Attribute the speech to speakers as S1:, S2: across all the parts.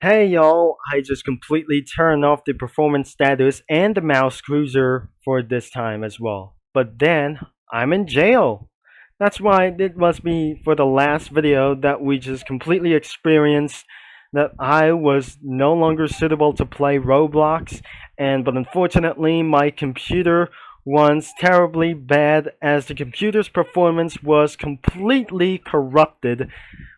S1: Hey y'all, I just completely turned off the performance status and the mouse cruiser for this time as well. But then, I'm in jail. That's why it must be for the last video that we just completely experienced that I was no longer suitable to play Roblox, but unfortunately my computer was terribly bad as the computer's performance was completely corrupted.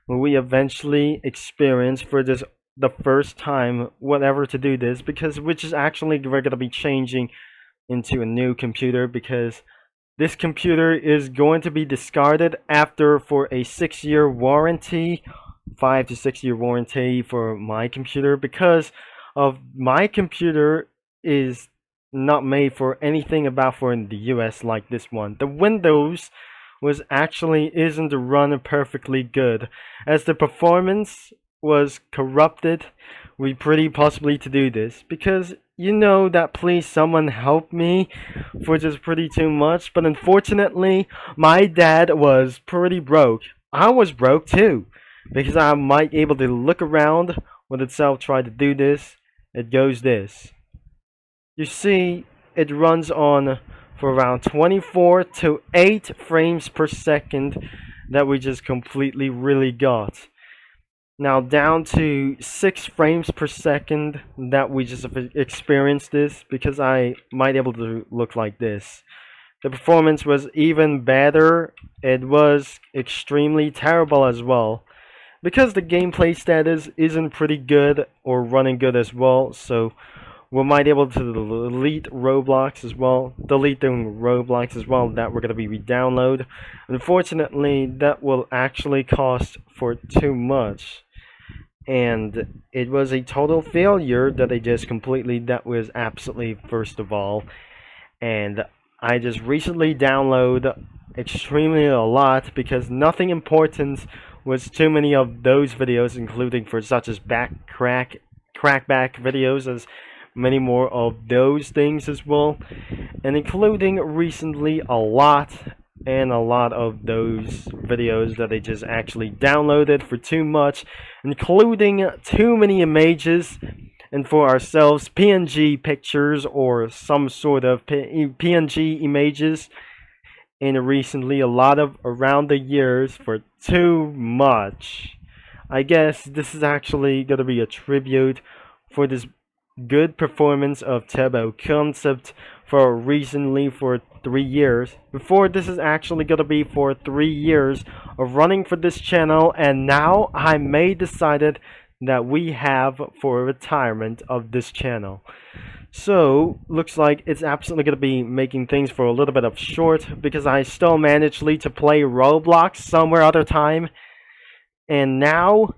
S1: We eventually experienced for this the first time whatever to do this, because which is actually we're going to be changing into a new computer, because this computer is going to be discarded after for a 6-year warranty, 5 to 6 year warranty for my computer, because of my computer is not made for anything about for in the US like this one. The Windows was actually isn't run perfectly good, as the performance was corrupted. We pretty possibly to do this, because you know that please someone help me for just pretty too much, but unfortunately my dad was pretty broke. I was broke too, because I might able to look around with itself try to do this. It goes this. You see, it runs on for around 24 to 8 frames per second that we just completely really got. Now down to 6 frames per second that we just experienced this, because I might able to look like this. The performance was even better. It was extremely terrible as well, because the gameplay status isn't pretty good or running good as well, so we might able to delete Roblox as well, deleting Roblox as well, that we're going to be re-download. Unfortunately, that will actually cost for too much, and it was a total failure that I just completely, that was absolutely first of all. And I just recently downloaded extremely a lot, because nothing important was too many of those videos, including for such as crackback videos, as many more of those things as well, and including recently a lot of those videos that I just actually downloaded for too much, including too many images, and for ourselves PNG pictures or some sort of PNG images, and recently a lot of around the years for too much. I guess this is actually gonna be a tribute for this good performance of Turbo Concept for recently for 3 years. Before, this is actually gonna be for 3 years of running for this channel, and now I may decided that we have for retirement of this channel. So looks like it's absolutely gonna be making things for a little bit of short, because I still managed to play Roblox somewhere other time, and now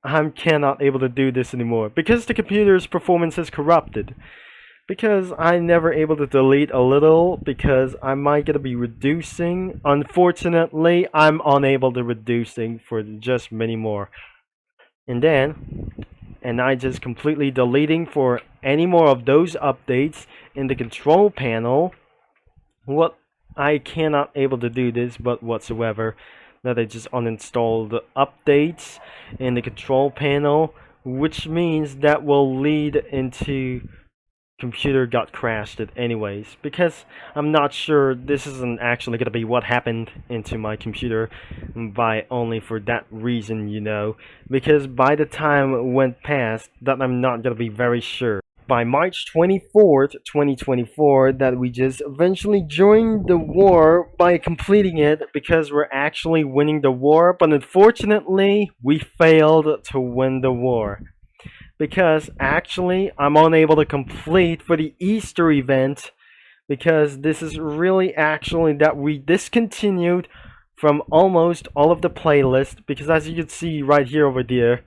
S1: I cannot able to do this anymore, because the computer's performance is corrupted. Because I never able to delete a little, because I might gonna be reducing. Unfortunately, I'm unable to reducing for just many more. And I just completely deleting for any more of those updates in the control panel. What I cannot able to do this but whatsoever, that I just uninstalled the updates in the control panel, which means that will lead into computer got crashed it anyways, because I'm not sure this isn't actually gonna be what happened into my computer by only for that reason, you know, because by the time it went past that, I'm not gonna be very sure. By March 24th, 2024, that we just eventually joined the war by completing it, because we're actually winning the war, but unfortunately we failed to win the war, because actually I'm unable to complete for the Easter event, because this is really actually that we discontinued from almost all of the playlists, because as you can see right here over there,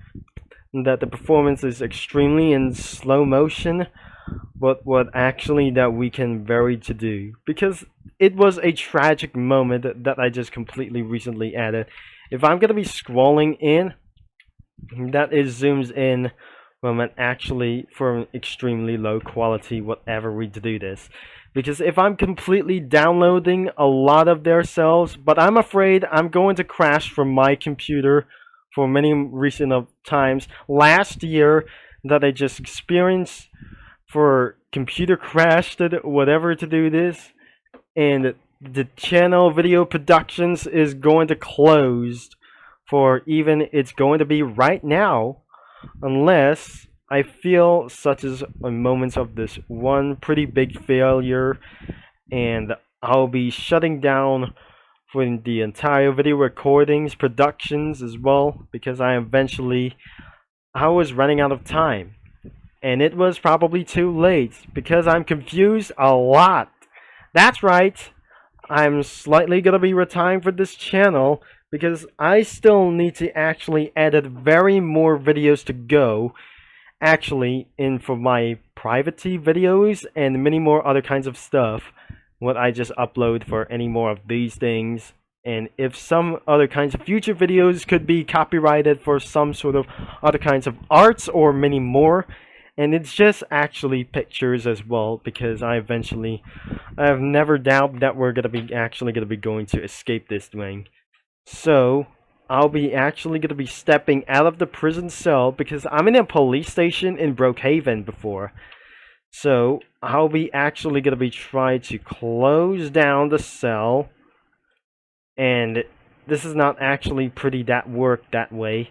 S1: that the performance is extremely in slow motion, but what actually that we can vary to do, because it was a tragic moment that I just completely recently added. If I'm gonna be scrolling in, that is zooms in from an extremely low quality whatever we do this, because if I'm completely downloading a lot of their cells, but I'm afraid I'm going to crash from my computer for many recent of times. Last year that I just experienced for computer crashed it, whatever to do this, and the channel video productions is going to close for even it's going to be right now, unless I feel such as moments of this one pretty big failure, and I'll be shutting down for the entire video recordings productions as well, because I was running out of time, and it was probably too late because I'm confused a lot. That's right, I'm slightly gonna be retiring for this channel because I still need to actually edit very more videos to go, actually, in for my privacy videos and many more other kinds of stuff what I just upload for any more of these things. And if some other kinds of future videos could be copyrighted for some sort of other kinds of arts or many more, and it's just actually pictures as well, because I've never doubted that we're gonna be going to escape this thing. So I'll be actually gonna be stepping out of the prison cell because I'm in a police station in Brookhaven before. So I'll be actually gonna be trying to close down the cell, and this is not actually pretty that work that way.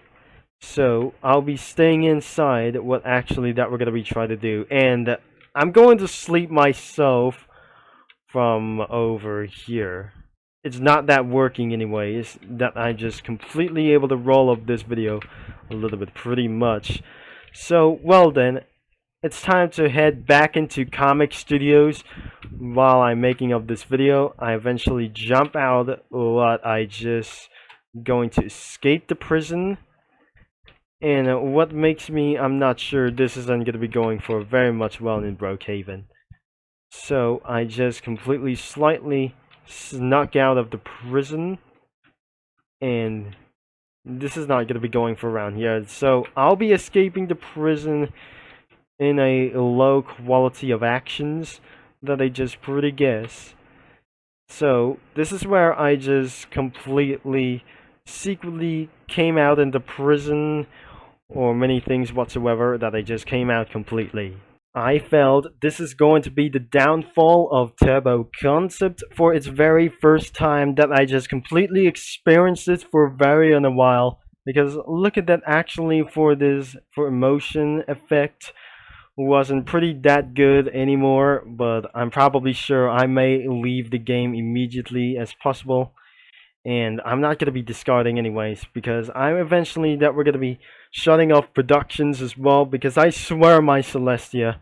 S1: So I'll be staying inside what actually that we're gonna be trying to do, and I'm going to sleep myself from over here. It's not that working anyways, that I'm just completely able to roll up this video a little bit pretty much. So well then, it's time to head back into Comic Studios. While I'm making of this video, I eventually jump out what I just going to escape the prison. And what makes me, I'm not sure this isn't going to be going for very much well in Brookhaven. So I just completely slightly snuck out of the prison, and this is not going to be going for around here. So I'll be escaping the prison in a low quality of actions that I just pretty guess. So this is where I just completely secretly came out in the prison, or many things whatsoever that I just came out completely. I felt this is going to be the downfall of Turbo Concept for its very first time that I just completely experienced it for very in a while. Because look at that, actually for emotion effect wasn't pretty that good anymore, but I'm probably sure I may leave the game immediately as possible. And I'm not going to be discarding anyways, because I'm eventually that we're going to be shutting off productions as well, because I swear my Celestia,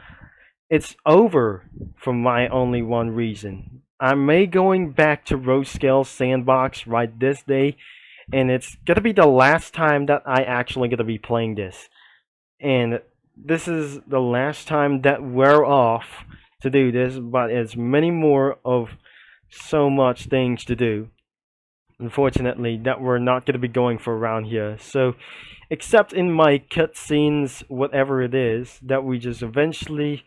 S1: it's over for my only one reason. I may going back to Rose Scale Sandbox right this day, and it's going to be the last time that I actually going to be playing this. And this is the last time that we're off to do this, but it's many more of so much things to do, unfortunately, that we're not going to be going for around here. So except in my cutscenes, whatever it is, that we just eventually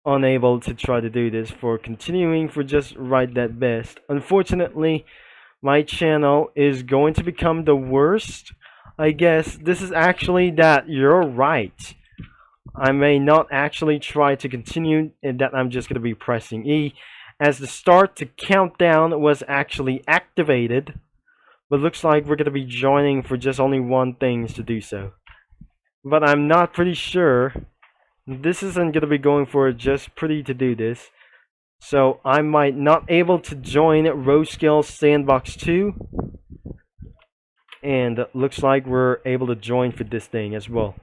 S1: unable to try to do this for continuing for just right that best. Unfortunately, my channel is going to become the worst. I guess this is actually that you're right. I may not actually try to continue, and that I'm just going to be pressing E, as the start to countdown was actually activated, but looks like we're going to be joining for just only one thing to do so. But I'm not pretty sure. This isn't going to be going for just pretty to do this. So I might not able to join Rose Scale Sandbox 2. And looks like we're able to join for this thing as well.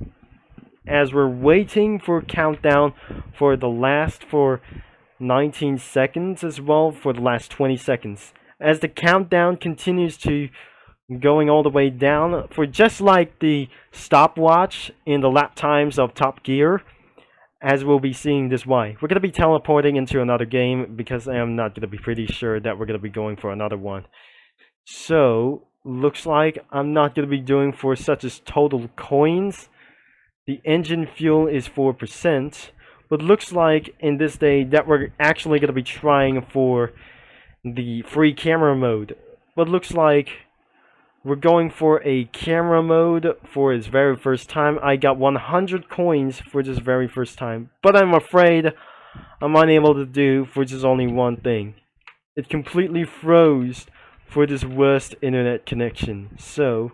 S1: As we're waiting for countdown for the last 19 seconds as well, for the last 20 seconds. As the countdown continues to going all the way down, for just like the stopwatch in the lap times of Top Gear, as we'll be seeing this way. We're going to be teleporting into another game, because I am not going to be pretty sure that we're going to be going for another one. So, looks like I'm not going to be doing for such as total coins. The engine fuel is 4%. But looks like in this day that we're actually going to be trying for the free camera mode. But looks like we're going for a camera mode for his very first time. I got 100 coins for this very first time, but I'm afraid I'm unable to do for just only one thing. It completely froze for this worst internet connection. So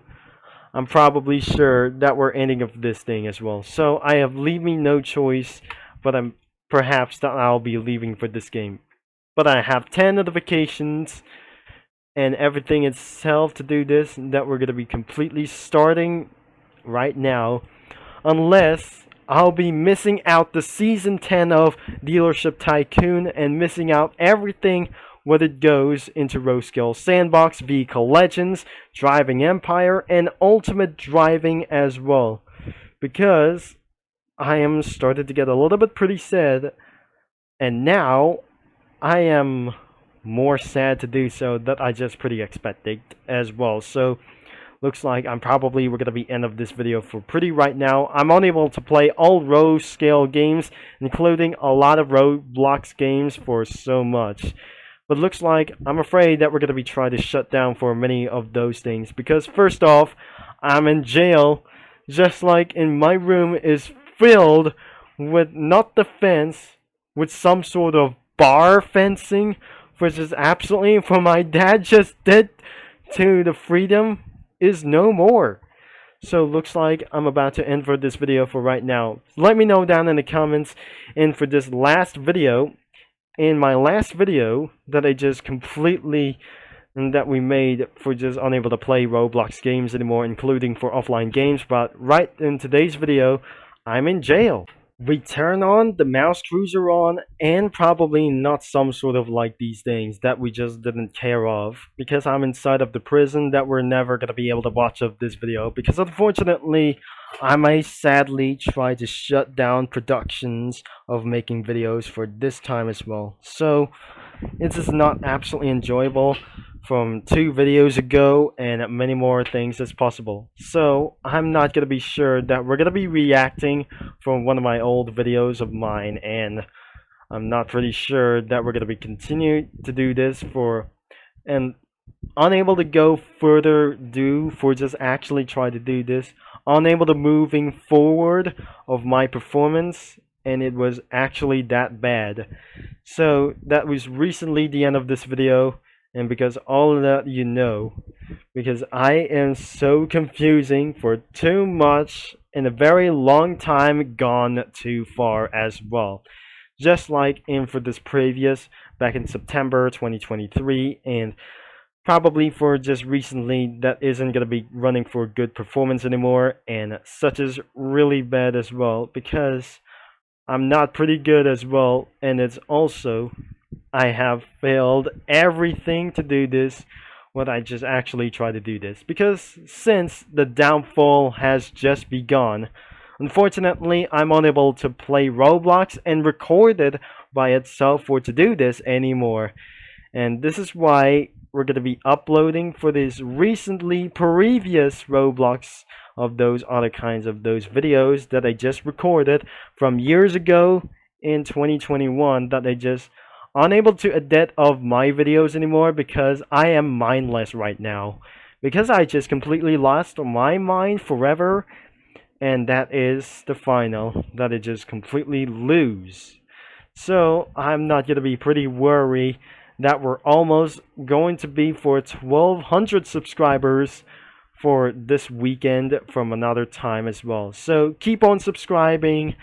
S1: I'm probably sure that we're ending of this thing as well. So I have leaving no choice, but I'm perhaps that I'll be leaving for this game. But I have 10 notifications and everything itself to do this, that we're gonna be completely starting right now, unless I'll be missing out the season 10 of Dealership Tycoon and missing out everything when it goes into Roskill Sandbox, Vehicle Legends, Driving Empire, and Ultimate Driving as well. Because I am started to get a little bit pretty sad, and now I am more sad to do so that I just pretty expected as well. So looks like we're gonna be end of this video for pretty right now. I'm unable to play all row scale games, including a lot of Roblox games for so much. But looks like I'm afraid that we're gonna be trying to shut down for many of those things, because first off, I'm in jail, just like in my room is filled with not the fence, with some sort of bar fencing, which is absolutely what my dad just did to the freedom is no more. So looks like I'm about to end for this video for right now. Let me know down in the comments. And for this last video, in my last video that I just completely that we made for just unable to play Roblox games anymore, including for offline games, but right in today's video, I'm in jail. We turn on the mouse cruiser on, and probably not some sort of like these things that we just didn't care of, because I'm inside of the prison that we're never gonna be able to watch of this video, because unfortunately I may sadly try to shut down productions of making videos for this time as well. So it's just not absolutely enjoyable from 2 videos ago and many more things as possible. So I'm not gonna be sure that we're gonna be reacting from one of my old videos of mine, and I'm not pretty sure that we're gonna be continuing to do this for, and unable to go further for just actually try to do this, unable to moving forward of my performance, and it was actually that bad. So that was recently the end of this video. And because all of that because I am so confusing for too much in a very long time gone too far as well. Just like in for this previous, back in September 2023, and probably for just recently that isn't going to be running for good performance anymore, and such is really bad as well, because I'm not pretty good as well, and it's also I have failed everything to do this when I just actually try to do this, because since the downfall has just begun, unfortunately I'm unable to play Roblox and record it by itself or to do this anymore. And this is why we're going to be uploading for this recently previous Roblox of those other kinds of those videos that I just recorded from years ago in 2021 that I just unable to edit of my videos anymore, because I am mindless right now, because I just completely lost my mind forever, and that is the final that I just completely lose. So I'm not gonna be pretty worried that we're almost going to be for 1,200 subscribers for this weekend from another time as well. So keep on subscribing.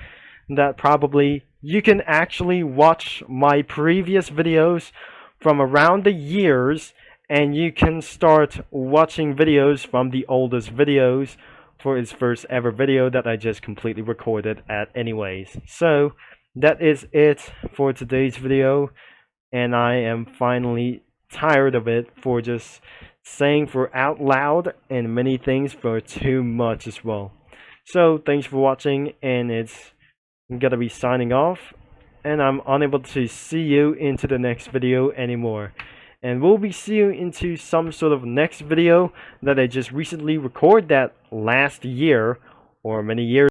S1: That probably you can actually watch my previous videos from around the years, and you can start watching videos from the oldest videos for his first ever video that I just completely recorded at anyways. So that is it for today's video, and I am finally tired of it for just saying for out loud and many things for too much as well. So thanks for watching, and I'm gonna be signing off, and I'm unable to see you into the next video anymore. And we'll be seeing you into some sort of next video that I just recently recorded that last year or many years